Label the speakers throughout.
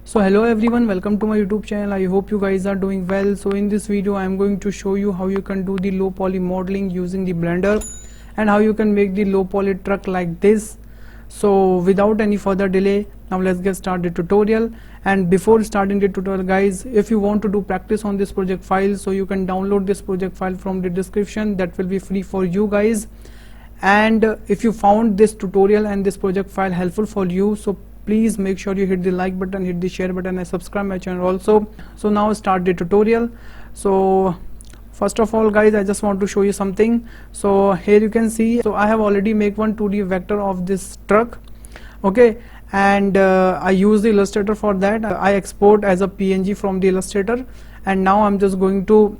Speaker 1: So hello everyone, welcome to my YouTube channel. I hope you guys are doing well. So in this video I am going to show you how you can do the low poly modeling using the blender and how you can make the low poly truck like this. So without any further delay, now let's get started the tutorial. And before starting the tutorial guys, if you want to do practice on this project file, so you can download this project file from the description. That will be free for you guys. And if you found this tutorial and this project file helpful for you, so please make sure you hit the like button, hit the share button and subscribe my channel also. So now start the tutorial. So first of all guys, I just want to show you something. So here you can see, so I have already make one 2D vector of this truck, okay, and I use the Illustrator for that. I export as a PNG from the Illustrator, and now I'm just going to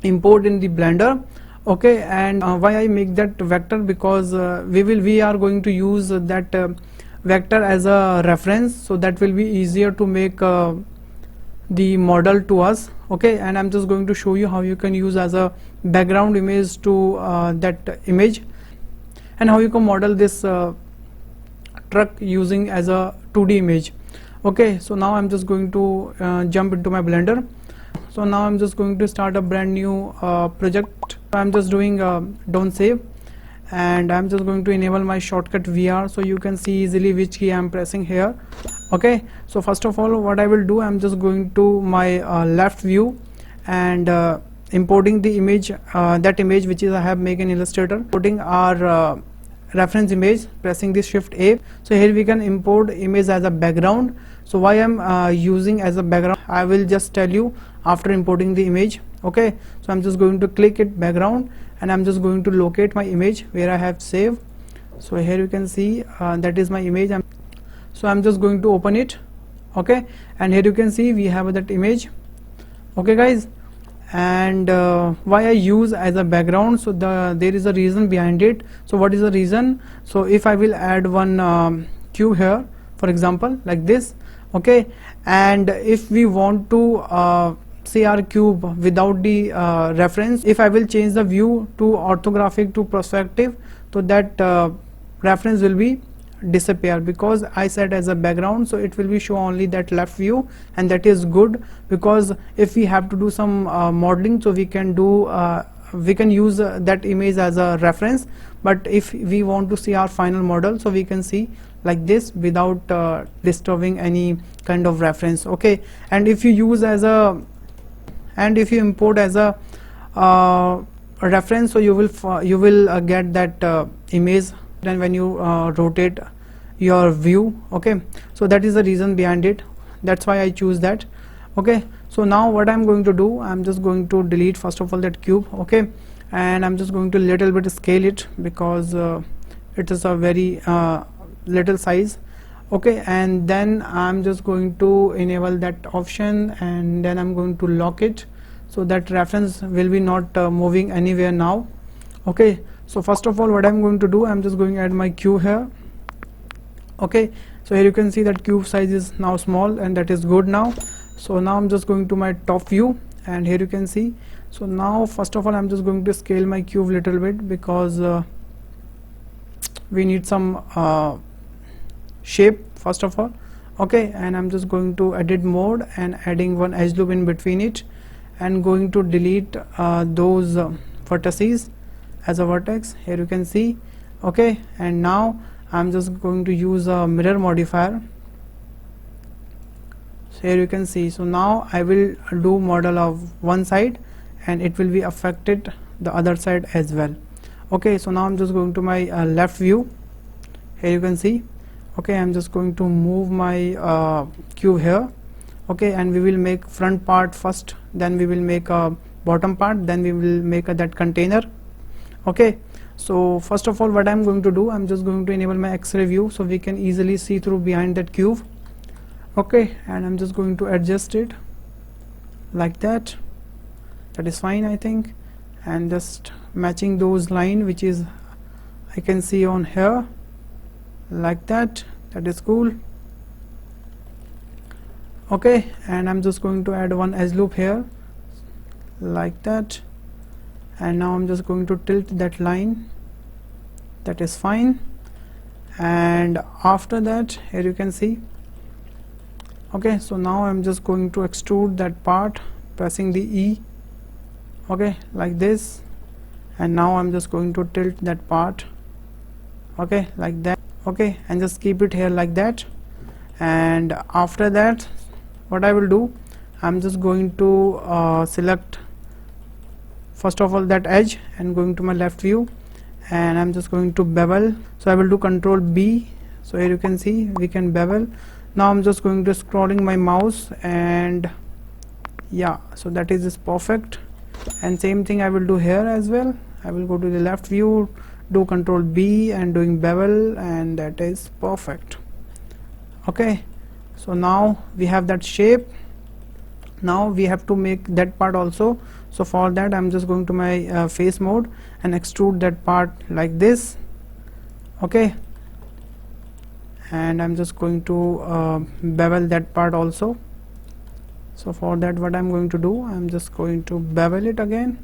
Speaker 1: import in the blender, okay. And why I make that vector, because we are going to use that vector as a reference, so that will be easier to make the model to us, okay. And I'm just going to show you how you can use as a background image to that image, and how you can model this truck using as a 2D image, okay. So now I'm just going to jump into my blender. So now I'm just going to start a brand new project. I'm just doing don't save, and I'm just going to enable my shortcut VR, so you can see easily which key I'm pressing here, okay. So first of all, what I will do, I'm just going to my left view and importing the image, that image which is I have made in Illustrator, putting our reference image, pressing this Shift A. So here we can import image as a background. So why I'm using as a background, I will just tell you after importing the image, okay. So I'm just going to click it background, and I'm just going to locate my image where I have saved. So here you can see that is my image. So I'm just going to open it, okay, and here you can see we have that image, okay guys. And why I use as a background, so there is a reason behind it. So what is the reason? So if I will add one cube here, for example like this, okay, and if we want to see our cube without the reference, if I will change the view to orthographic to perspective, so that reference will be disappear, because I set as a background, so it will be show only that left view, and that is good, because if we have to do some modeling, so we can do we can use that image as a reference. But if we want to see our final model, so we can see like this without disturbing any kind of reference, okay. And if you use as a, and if you import as a reference, so you will get that image then when you rotate your view, okay. So that is the reason behind it, that's why I choose that, okay. So now what I'm going to do, I'm just going to delete first of all that cube, okay, and I'm just going to little bit scale it, because it is a very little size, okay. And then I'm just going to enable that option, and then I'm going to lock it, so that reference will be not moving anywhere now, okay. So first of all, what I'm going to do, I'm just going to add my cube here, okay. So here you can see that cube size is now small, and that is good now. So now I'm just going to my top view, and here you can see. So now first of all, I'm just going to scale my cube little bit, because we need some shape first of all, okay. And I'm just going to edit mode and adding one edge loop in between it, and going to delete those vertices as a vertex, here you can see, okay. And now I'm just going to use a mirror modifier, so here you can see. So now I will do model of one side, and it will be affected the other side as well, okay. So now I'm just going to my left view, here you can see, okay. I'm just going to move my cube here, okay, and we will make front part first, then we will make a bottom part, then we will make that container, okay. So first of all, what I'm going to do, I'm just going to enable my X-ray view, so we can easily see through behind that cube, okay. And I'm just going to adjust it like that, that is fine I think, and just matching those line which is I can see on here like that, that is cool, okay. And I'm just going to add one edge loop here like that, and now I'm just going to tilt that line, that is fine. And after that, here you can see Okay, so now I'm just going to extrude that part pressing the E, okay, like this. And now I'm just going to tilt that part, okay, like that, okay, and just keep it here like that. And after that, what I will do, I'm just going to select first of all that edge and going to my left view, and I'm just going to bevel. So I will do Control B. So here you can see we can bevel. Now I'm just going to scrolling my mouse, and yeah, so that is perfect. And same thing I will do here as well. I will go to the left view, do Control B and doing bevel, and that is perfect. Okay, so now we have that shape. Now we have to make that part also. So for that I'm just going to my face mode and extrude that part like this, okay, and I'm just going to bevel that part also. So for that, what I'm going to do, I'm just going to bevel it again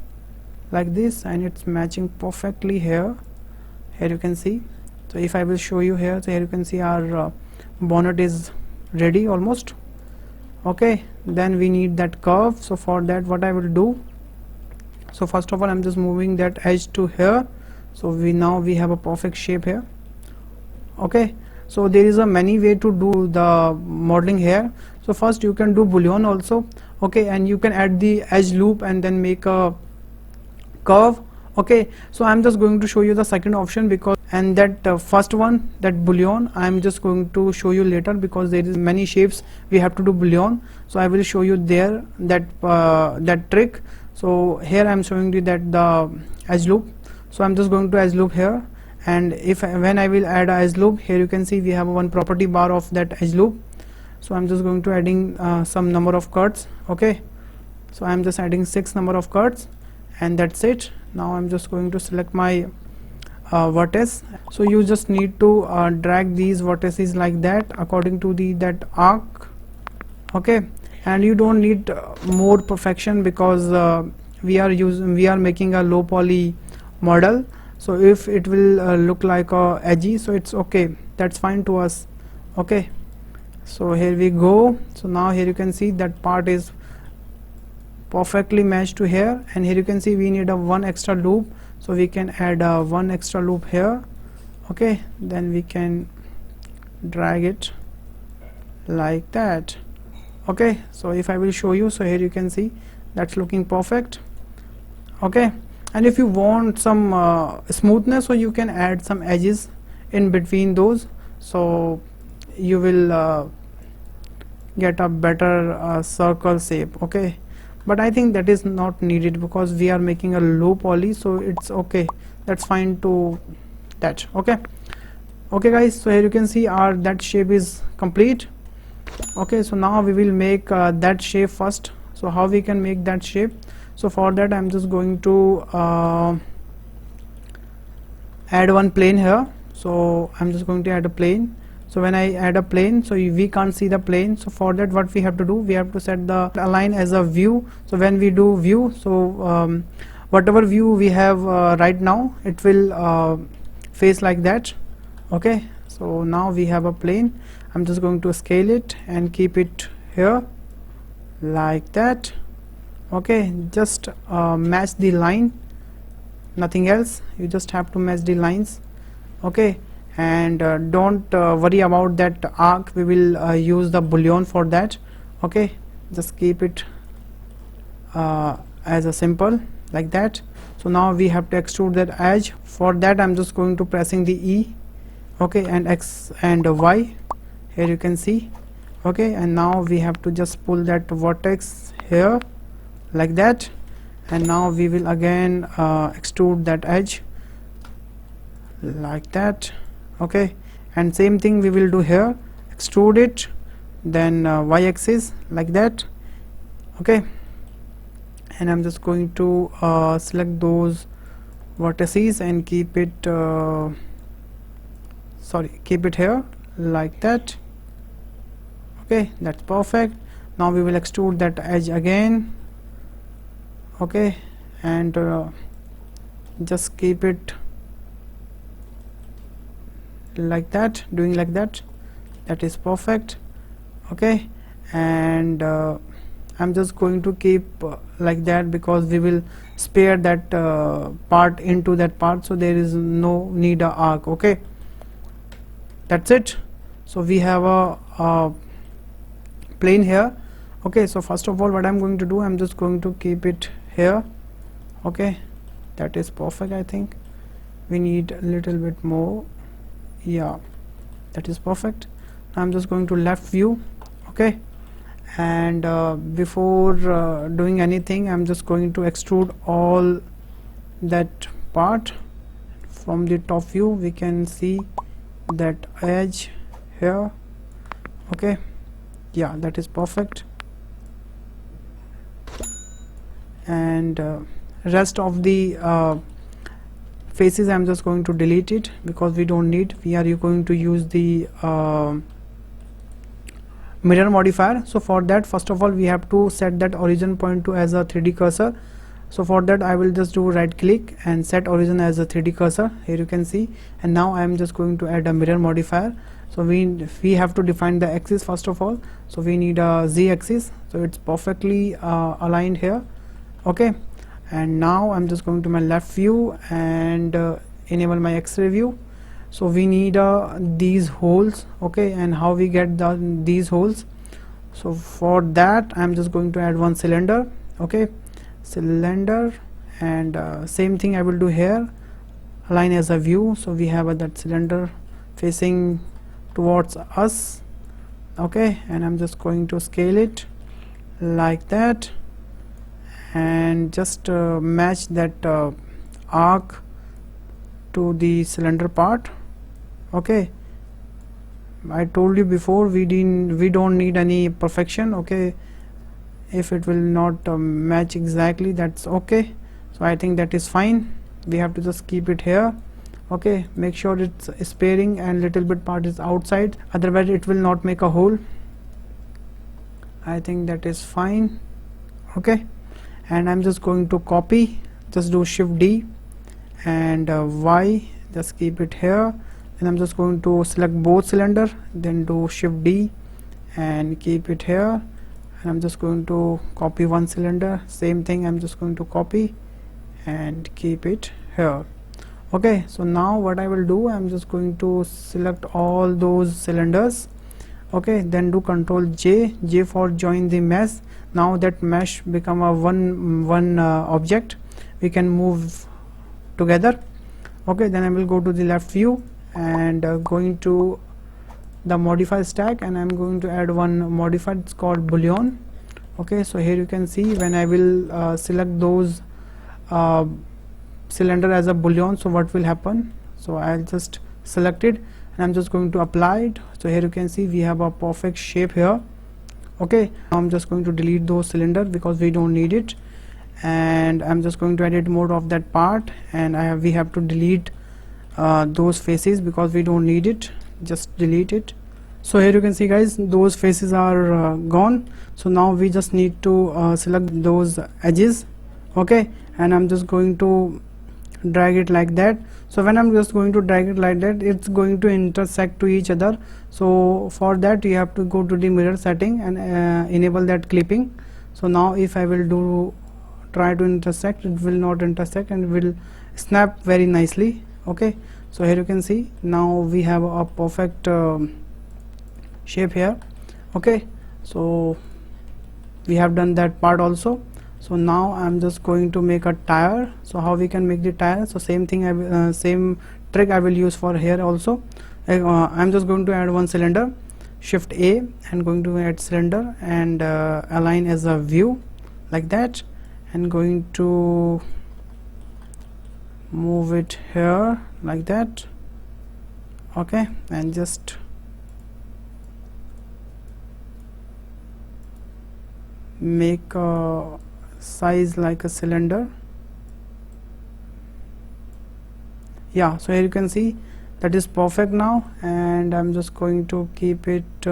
Speaker 1: like this, and it's matching perfectly here. Here you can see. So if I will show you here, so here you can see our bonnet is ready almost. Okay, then we need that curve. So for that, what I will do, so first of all I'm just moving that edge to here. So we have a perfect shape here. Okay, so there is a many way to do the modeling here. So first you can do boolean also, okay, and you can add the edge loop and then make a curve. Okay, so I'm just going to show you the second option, because and that first one, that boolean, I'm just going to show you later, because there is many shapes we have to do boolean. So I will show you there that trick. So here I'm showing you that the edge loop. So I'm just going to edge loop here, and when I will add a edge loop, here you can see we have one property bar of that edge loop. So I'm just going to adding some number of cuts. Okay, so I'm just adding 6 number of cuts, and that's it. Now I'm just going to select my vertex. So you just need to drag these vertices like that according to that arc. Okay, and you don't need more perfection, because we are making a low poly model. So if it will look like edgy, so it's okay, that's fine to us. Okay, so here we go. So now here you can see that part is perfectly matched to here, and here you can see we need a one extra loop. So we can add one extra loop here. Okay, then we can drag it like that. Okay, so if I will show you, so here you can see that's looking perfect. Okay, and if you want some smoothness, so you can add some edges in between those, so you will get a better circle shape. Okay, but I think that is not needed, because we are making a low poly, so it's okay, that's fine to that. Okay, okay guys, so here you can see our that shape is complete. Okay, so now we will make that shape first. So how we can make that shape? So for that I'm just going to add one plane here. So I'm just going to add a plane. So when I add a plane, so we can't see the plane. So for that, what we have to do, we have to set the align as a view. So when we do view, so whatever view we have right now, it will face like that. Okay, so now we have a plane. I'm just going to scale it and keep it here like that. Okay, just match the line, nothing else. You just have to match the lines. Okay, and don't worry about that arc. We will use the boolean for that. Okay, just keep it as a simple like that. So now we have to extrude that edge. For that I'm just going to pressing the E, okay, and X and Y. Here you can see. Okay, and now we have to just pull that vertex here like that, and now we will again extrude that edge like that. Okay, and same thing we will do here, extrude it, then y-axis like that. Okay, and I'm just going to select those vertices and keep it keep it here like that. Okay, that's perfect. Now we will extrude that edge again. Okay, and just keep it like that, doing like that. That is perfect. Okay, and I'm just going to keep like that, because we will spare that part into that part, so there is no need a arc. Okay, that's it. So we have a plane here. Okay, so first of all, what I'm going to do, I'm just going to keep it here. Okay, that is perfect. I think we need a little bit more. Yeah, that is perfect. I'm just going to left view. Okay, and before doing anything, I'm just going to extrude all that part. From the top view we can see that edge here. Okay, yeah, that is perfect. And rest of the faces I'm just going to delete it, because we don't need. We are going to use the mirror modifier. So for that, first of all, we have to set that origin point to as a 3D cursor. So for that, I will just do right click and set origin as a 3D cursor. Here you can see, and now I am just going to add a mirror modifier. So we have to define the axis first of all. So we need a z axis, so it's perfectly aligned here. Okay, and now I'm just going to my left view and enable my X-ray view. So we need these holes. Okay, and how we get these holes? So for that, I'm just going to add one cylinder. Okay, cylinder, and same thing I will do here, align as a view. So we have that cylinder facing towards us. Okay, and I'm just going to scale it like that, and just match that arc to the cylinder part. Okay, I told you before, we don't need any perfection. Okay, if it will not match exactly, that's okay. So I think that is fine. We have to just keep it here. Okay, make sure it's sparing and little bit part is outside, otherwise it will not make a hole. I think that is fine. Okay, and I'm just going to copy, just do Shift D and Y, just keep it here, and I'm just going to select both cylinder, then do Shift D and keep it here, and I'm just going to copy one cylinder, same thing I'm just going to copy and keep it here. Okay, so now what I will do, I'm just going to select all those cylinders. Okay, then do Control J for join the mesh. Now that mesh become a one object, we can move together. Okay, then I will go to the left view and going to the modify stack, and I'm going to add one modifier, it's called boolean. Okay, so here you can see when I will select those cylinder as a boolean, so what will happen? So I'll just select it and I'm just going to apply it. So here you can see we have a perfect shape here. Okay, now I'm just going to delete those cylinder because we don't need it, and I'm just going to edit mode of that part, and we have to delete those faces because we don't need it. Just delete it. So here you can see, guys, those faces are gone. So now we just need to select those edges. Okay, and I'm just going to drag it like that. So when I'm just going to drag it like that, it's going to intersect to each other. So for that you have to go to the mirror setting and enable that clipping. So now if I will try to intersect, it will not intersect and it will snap very nicely. Okay, so here you can see now we have a perfect shape here. Okay, so we have done that part also. So now I'm just going to make a tire. So how we can make the tire? So same thing, same trick I will use for here also. I'm just going to add one cylinder, Shift A, and going to add cylinder and align as a view like that, and going to move it here like that. Okay, and just make a size like a cylinder. Yeah, so here you can see that is perfect now, and I'm just going to keep it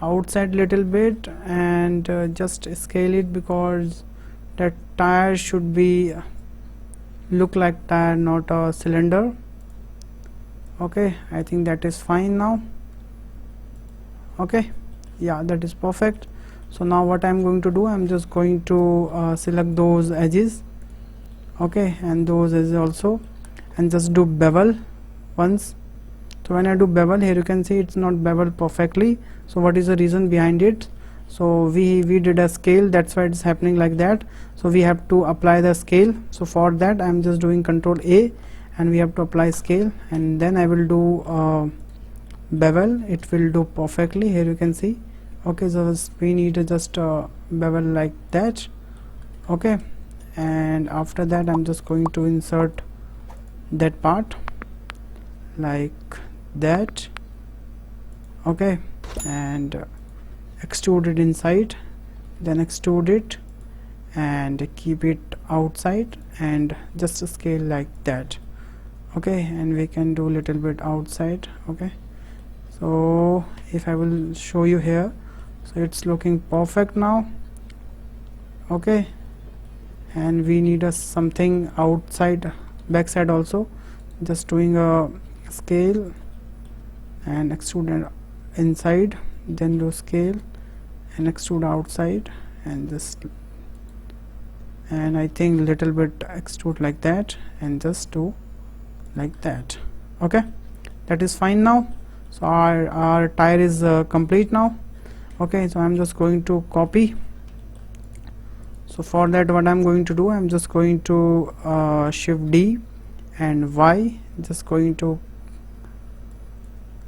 Speaker 1: outside little bit and just scale it, because that tire should be look like tire, not a cylinder. Okay, I think that is fine now. Okay, Yeah, that is perfect. So now what I'm going to do, I'm just going to select those edges, okay, and those edges also, and just do bevel once. So when I do bevel, here you can see it's not beveled perfectly. So what is the reason behind it? So we did a scale, that's why it's happening like that. So we have to apply the scale. So for that I'm just doing Control A, and we have to apply scale, and then I will do bevel. It will do perfectly. Here you can see, okay, so we need to just bevel like that, okay, and after that I'm just going to insert that part like that, okay, and extrude it inside, then extrude it and keep it outside, and just scale like that, okay, and we can do little bit outside, okay. So if I will show you here, so it's looking perfect now, okay, and we need a something outside, backside also, just doing a scale and extrude inside, then do scale and extrude outside, and just, and I think little bit extrude like that, and just do like that, okay, that is fine now. So our tire is complete now, okay. So I'm just going to copy. So for that what I'm going to do, I'm just going to Shift D and Y, just going to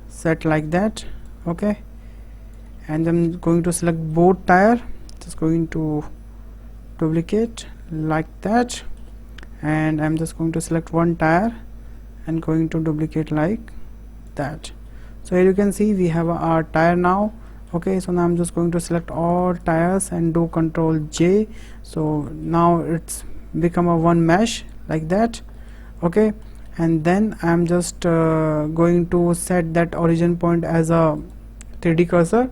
Speaker 1: set like that, okay, and I'm going to select both tire, just going to duplicate like that, and I'm just going to select one tire and going to duplicate like that. So here you can see we have our tire now, okay. So now I'm just going to select all tires and do Control J. So now it's become a one mesh like that, okay, and then I'm just going to set that origin point as a 3D cursor,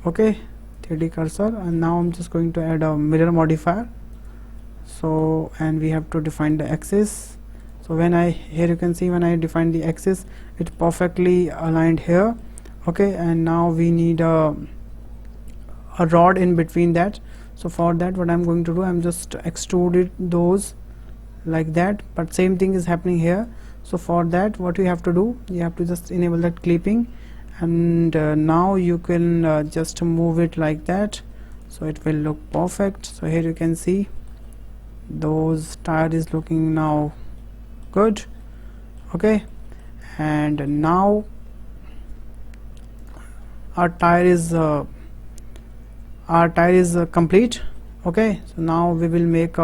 Speaker 1: okay, 3D cursor, and now I'm just going to add a mirror modifier. So and we have to define the axis. So when I, here you can see when I define the axis, it's perfectly aligned here, okay, and now we need a rod in between that. So for that what I'm going to do, I'm just extruded those like that, but same thing is happening here. So for that what you have to do, you have to just enable that clipping, and now you can just move it like that, so it will look perfect. So here you can see those tire is looking now good, okay, and now our tire is complete, okay. So now we will make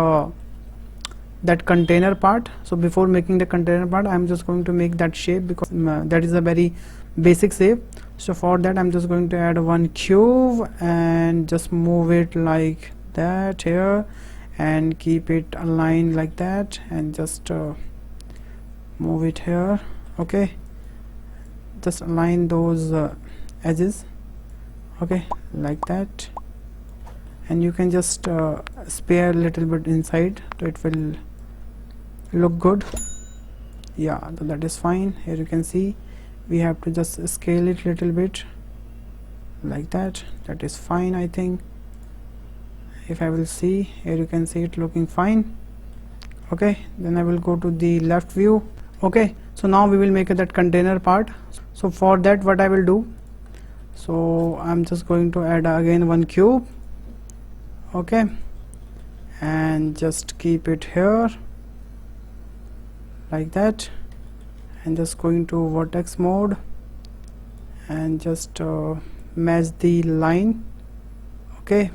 Speaker 1: that container part. So before making the container part, I'm just going to make that shape, because that is a very basic shape. So for that I'm just going to add one cube and just move it like that here, and keep it aligned like that, and just move it here, okay, just align those edges, okay, like that, and you can just spare a little bit inside, so it will look good. Yeah, so that is fine. Here you can see we have to just scale it little bit like that. That is fine, I think. If I will see, here you can see it looking fine, okay. Then I will go to the left view, okay. So now we will make that container part. So for that what I will do, so I'm just going to add again one cube, okay, and just keep it here like that, and just going to vertex mode, and just match the line, okay,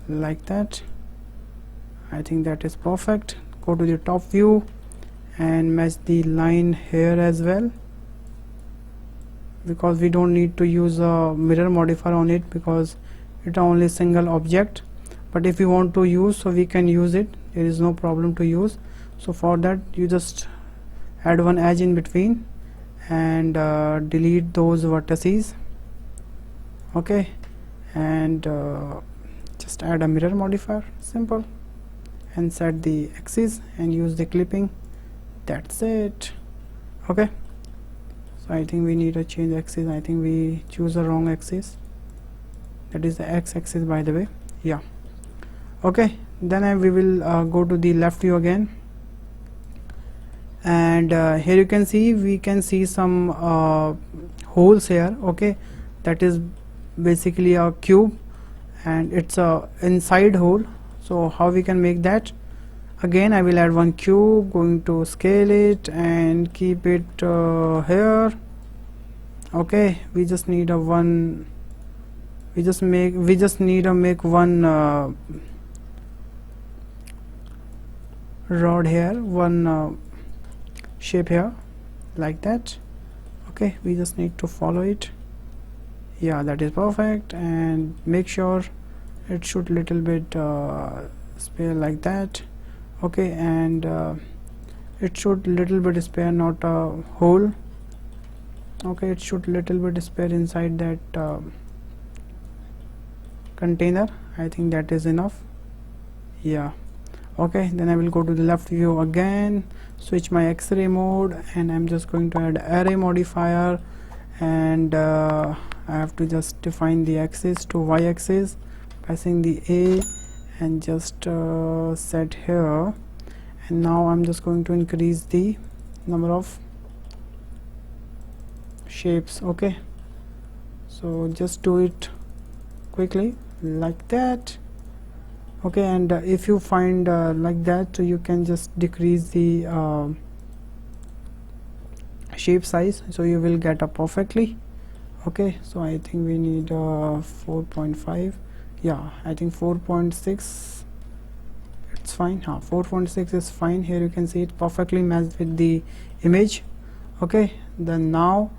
Speaker 1: like that. I think that is perfect. Go to the top view and match the line here as well, because we don't need to use a mirror modifier on it, because it's only single object. But if you want to use, so we can use it, there is no problem to use. So for that you just add one edge in between and delete those vertices, okay, and just add a mirror modifier, simple, and set the axis and use the clipping. That's it, okay. So I think we need to change axis. I think we choose the wrong axis, that is the x-axis by the way. Yeah, okay, then we will go to the left view again, and here you can see, we can see some holes here. Okay, that is basically a cube and it's a inside hole. So how we can make that? Again, I will add one cube, going to scale it and keep it here. Okay, we just need a one, we just need to make one rod here, one shape here, like that. Okay, we just need to follow it. Yeah, that is perfect, and make sure it should little bit spare like that. Okay, and it should little bit spare, not a hole. Okay, it should little bit spare inside that container. I think that is enough. Yeah, okay, then I will go to the left view again, switch my X-ray mode, and I'm just going to add array modifier, and I have to just define the axis to y-axis, pressing the A and just set here. And now I'm just going to increase the number of shapes. Okay, so just do it quickly like that. Okay, and if you find like that, you can just decrease the shape size, so you will get a perfectly. Okay, so I think we need 4.5. yeah, I think 4.6, it's fine. 4.6 is fine. Here you can see it perfectly matched with the image. Okay, then now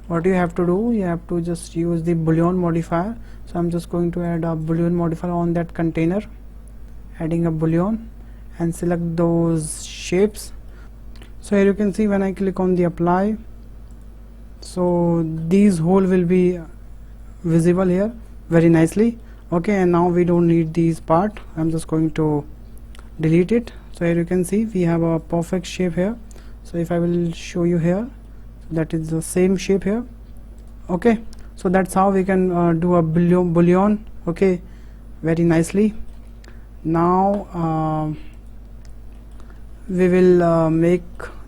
Speaker 1: what you have to do, you have to just use the boolean modifier. So I'm just going to add a boolean modifier on that container, adding a boolean, and select those shapes. So here you can see, when I click on the apply, so these hole will be visible here very nicely. Okay, and now we don't need these part. I'm just going to delete it. So here you can see we have a perfect shape here. So if I will show you here, that is the same shape here. Okay, so that's how we can do a boolean. Okay, very nicely. Now we will make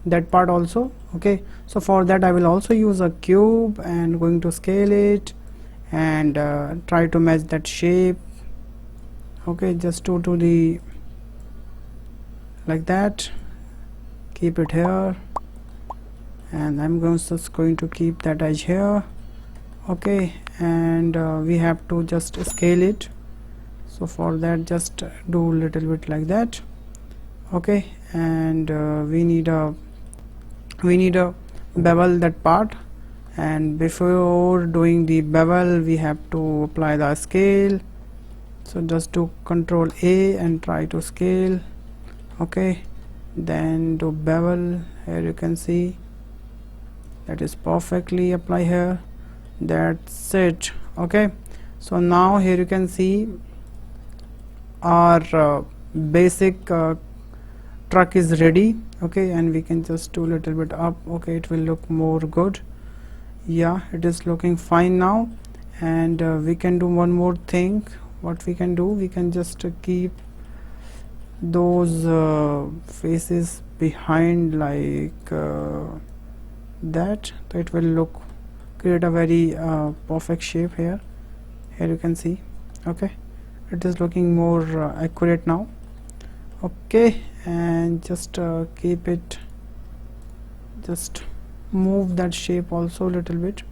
Speaker 1: that part also. Okay, so for that I will also use a cube and going to scale it and try to match that shape. Okay, just to the like that, keep it here, and I'm just going to keep that edge here. Okay, and we have to just scale it. So for that, just do little bit like that. Okay, and we need a bevel that part, and before doing the bevel we have to apply the scale. So just do Control A and try to scale. Okay, then do bevel. Here you can see that is perfectly apply here. That's it. Okay, so now here you can see our basic truck is ready. Okay, and we can just do a little bit up. Okay, it will look more good. Yeah, it is looking fine now. And we can do one more thing. What we can do, we can just keep those faces behind like that. So it will create a very perfect shape here. Here you can see. Okay, it is looking more accurate now. Okay, and just keep it, just move that shape also a little bit.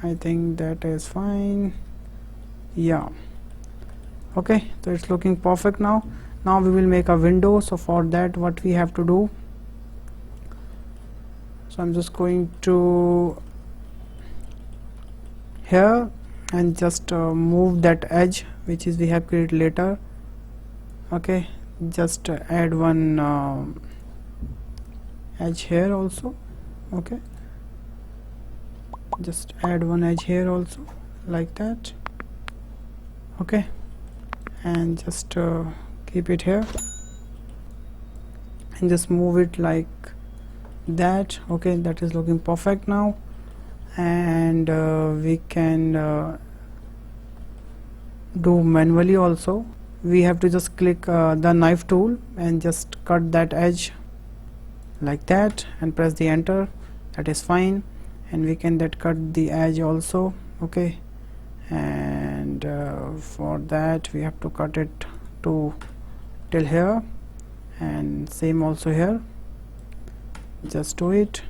Speaker 1: I think that is fine. Yeah, okay, so it's looking perfect now. Now we will make a window. So for that, what we have to do, so I'm just going to here and just move that edge which is we have created later. Okay, just add one edge here also. Okay, just add one edge here also like that. Okay, and just keep it here and just move it like that. Okay, that is looking perfect now. And we can do manually also. We have to just click the knife tool and just cut that edge like that and press the enter. That is fine. And we can that cut the edge also. Okay, and for that we have to cut it to till here, and same also here. Just do it.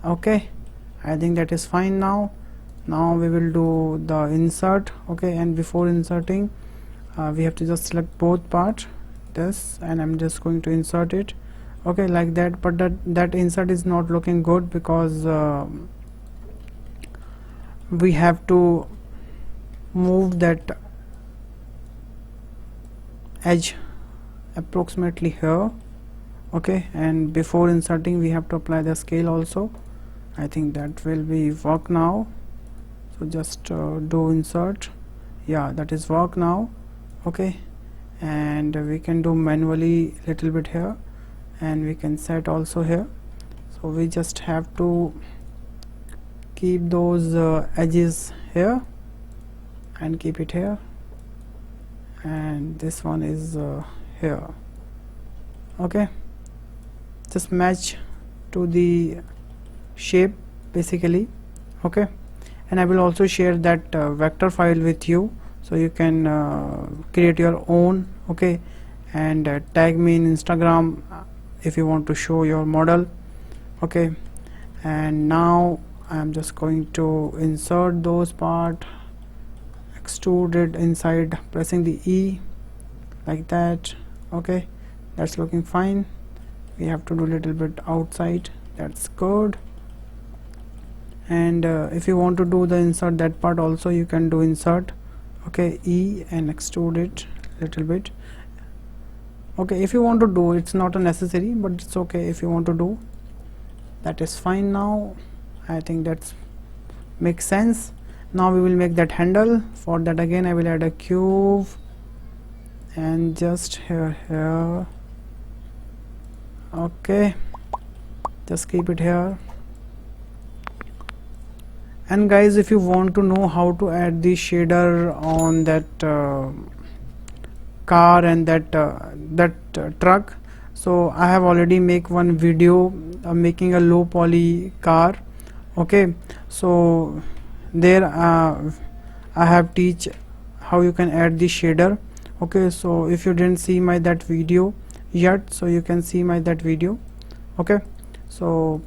Speaker 1: Okay, I think that is fine now. Now we will do the insert. Okay, and before inserting we have to just select both part, this, and I'm just going to insert it. Okay, like that. But that insert is not looking good because we have to move that edge approximately here. Okay, and before inserting we have to apply the scale also. I think that will be work now. So just do insert. Yeah, that is work now. Okay, and we can do manually little bit here, and we can set also here. So we just have to keep those edges here and keep it here, and this one is here. Okay, just match to the shape basically. Okay, and I will also share that vector file with you, so you can create your own. Okay, and tag me in Instagram if you want to show your model. Okay, and now I'm just going to insert those part, extrude it inside pressing the E like that. Okay, that's looking fine. We have to do a little bit outside. That's good. And if you want to do the insert that part also, you can do insert. Okay, E and extrude it little bit. Okay, if you want to do, it's not a necessary, but it's okay if you want to do. That is fine now. I think that's makes sense. Now we will make that handle. For that again I will add a cube and just here. Okay, just keep it here. And guys, if you want to know how to add the shader on that car and that truck, so I have already make one video making a low poly car. Okay, so there I have teach how you can add the shader. Okay, so if you didn't see my that video yet, so you can see my that video. Okay, so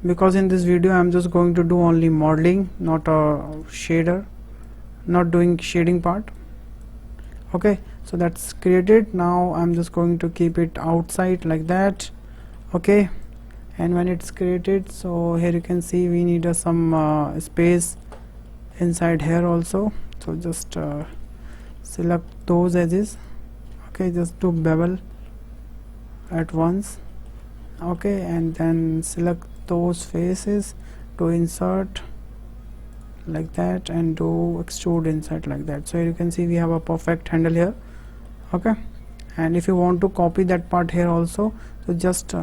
Speaker 1: because in this video I'm just going to do only modeling, not a shader, not doing shading part. Okay, so that's created. Now I'm just going to keep it outside like that. Okay, and when it's created, so here you can see we need some space inside here also. So just select those edges. Okay, just do bevel at once. Okay, and then select those faces to insert like that and do extrude inside like that. So here you can see we have a perfect handle here. Okay, and if you want to copy that part here also, so just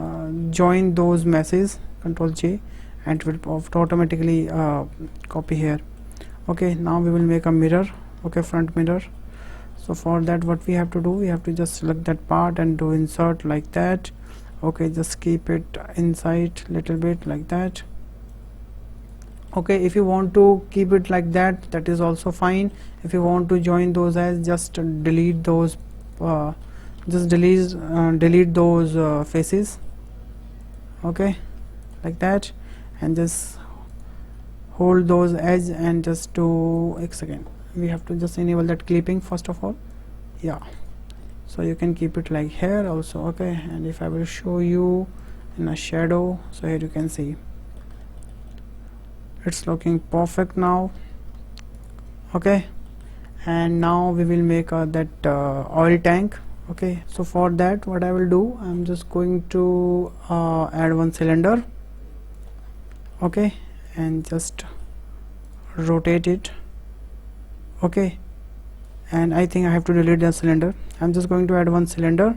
Speaker 1: join those meshes, Ctrl J, and it will automatically copy here. Okay, now we will make a mirror. Okay, front mirror. So for that what we have to do, we have to just select that part and do insert like that. Okay, just keep it inside little bit like that. Okay, if you want to keep it like that, that is also fine. If you want to join those as, just delete those delete those faces. Okay, like that, and just hold those edge and just do X again. We have to just enable that clipping first of all. Yeah, so you can keep it like here also. Okay, and if I will show you in a shadow, so here you can see it's looking perfect now. Okay, and now we will make that oil tank. Okay, so for that what I will do, I'm just going to add one cylinder. Okay, and just rotate it. Okay, and I think I have to delete the cylinder. I'm just going to add one cylinder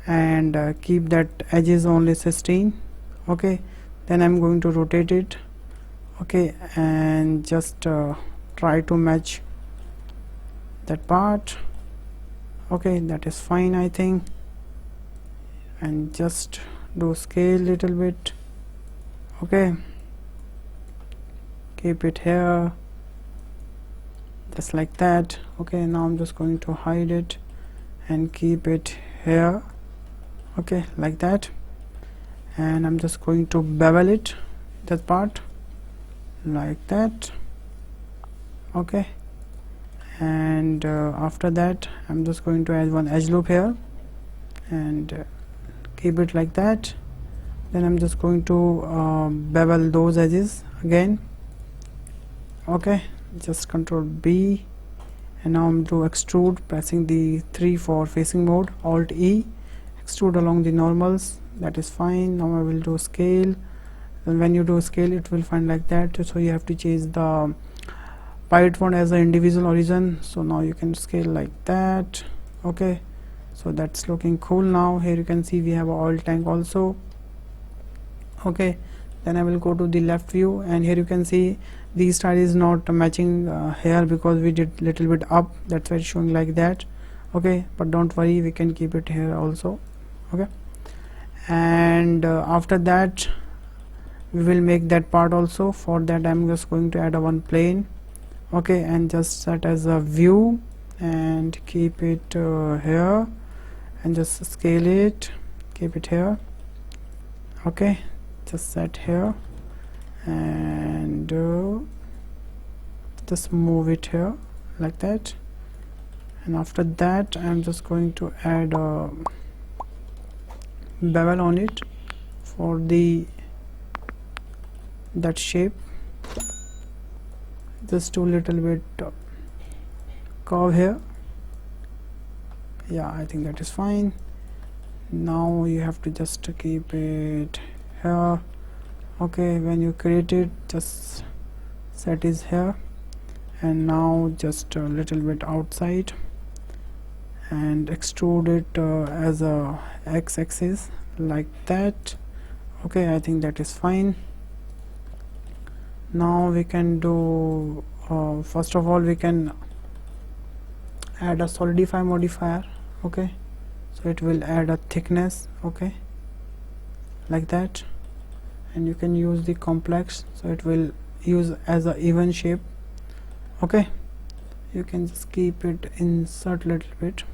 Speaker 1: and keep that edges only 16. Okay, then I'm going to rotate it. Okay, and just try to match that part. Okay, that is fine, I think. And just do scale little bit. Okay, keep it here just like that. Okay, now I'm just going to hide it and keep it here. Okay, like that. And I'm just going to bevel it, that part, like that. Okay, and after that I'm just going to add one edge loop here and keep it like that. Then I'm just going to bevel those edges again. Okay, just Control B, and now I'm to extrude, pressing the 3 for facing mode, Alt E, extrude along the normals. That is fine. Now I will do scale, and when you do scale it will find like that, so you have to change the pirate font as an individual origin. So now you can scale like that. Okay, so that's looking cool. Now here you can see we have a oil tank also. Okay, then I will go to the left view, and here you can see the style is not matching here because we did little bit up, that's why it's showing like that. Okay, but don't worry, we can keep it here also. Okay, and after that we will make that part also. For that I'm just going to add a one plane. Okay, and just set as a view and keep it here, and just scale it, keep it here. Okay, just set here and just move it here like that. And after that I'm just going to add a bevel on it for that shape. Just do little bit curve here. Yeah, I think that is fine. Now you have to just keep it here. Okay, when you create it, just set is here, and now just a little bit outside and extrude it as a x-axis like that. Okay, I think that is fine. Now we can do first of all we can add a solidify modifier. Okay, so it will add a thickness. Okay, like that, and you can use the complex, so it will use as a even shape. Okay, you can just keep it insert little bit.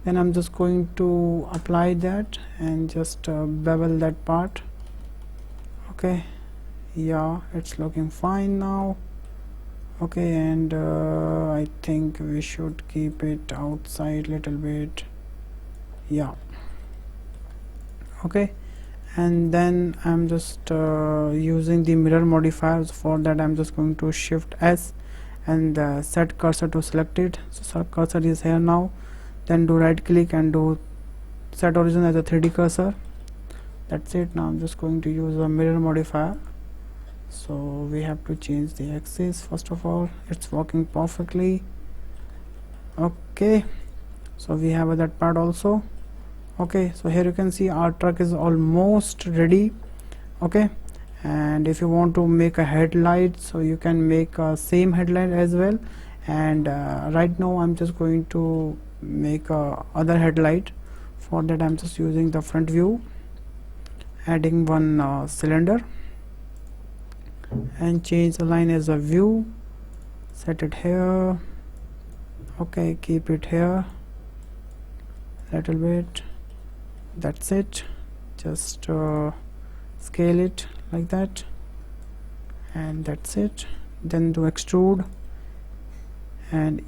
Speaker 1: Then I'm just going to apply that and just bevel that part. Okay, yeah, it's looking fine now. Okay, and I think we should keep it outside little bit. Yeah, okay, and then I'm just using the mirror modifiers. For that I'm just going to shift S and set cursor to selected. So cursor is here now. Then do right click and do set origin as a 3D cursor. That's it. Now I'm just going to use a mirror modifier. So we have to change the axis first of all. It's working perfectly. Okay, so we have that part also. Okay, so here you can see our truck is almost ready. Okay, and if you want to make a headlight, so you can make a same headlight as well. And right now I'm just going to make a other headlight. For that I'm just using the front view, adding one cylinder, and change the line as a view, set it here. Okay, keep it here little bit. That's it. Just scale it like that, and that's it. Then do extrude and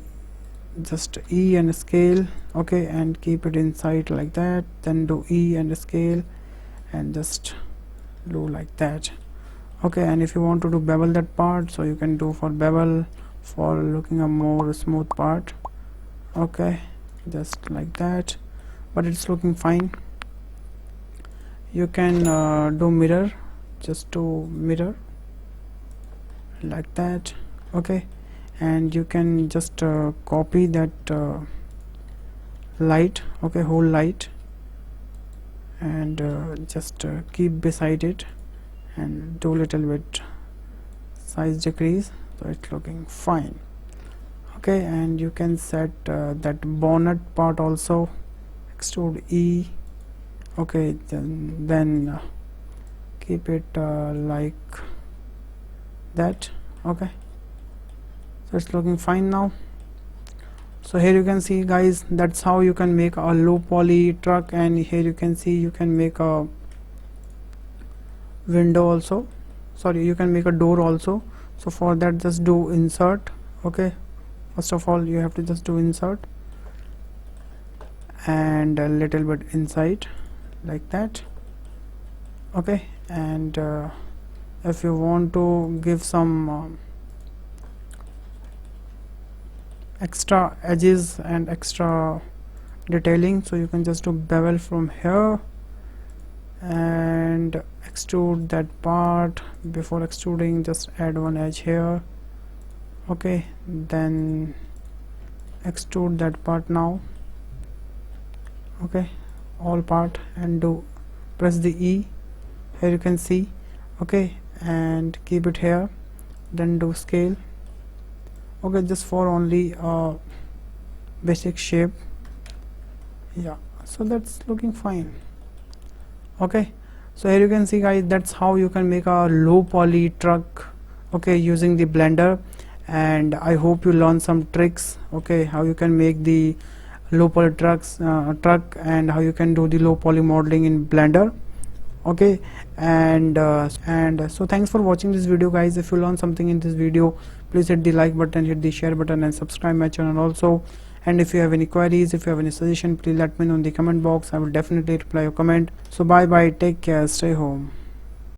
Speaker 1: just E and scale. Okay, and keep it inside like that. Then do E and scale and just do like that. Okay, and if you want to do bevel that part, so you can do for bevel for looking a more smooth part. Okay, just like that, but it's looking fine. You can do mirror, just do mirror like that. Okay, and you can just copy that light. Okay, whole light, and just keep beside it and do little bit size decrease, so it's looking fine. Okay, and you can set that bonnet part also, extrude E. Okay, then keep it like that. Okay, so it's looking fine now. So here you can see guys, that's how you can make a low poly truck, and here you can see you can make a window also, sorry, you can make a door also. So for that just do insert. Okay, first of all you have to just do insert and a little bit inside like that. Okay, and if you want to give some extra edges and extra detailing, so you can just do bevel from here and extrude that part. Before extruding, just add one edge here. Okay, then extrude that part now. Okay, all part, and do press the E. Here you can see. Okay, and keep it here, then do scale. Okay, just for only basic shape. Yeah, so that's looking fine. Okay, so here you can see guys, that's how you can make a low poly truck, okay, using the blender. And I hope you learn some tricks, okay, how you can make the low poly truck, and how you can do the low poly modeling in blender. Okay, and so thanks for watching this video guys. If you learned something in this video, please hit the like button, hit the share button, and subscribe my channel also. And if you have any queries, if you have any suggestion, please let me know in the comment box. I will definitely reply your comment. So bye bye, take care, stay home.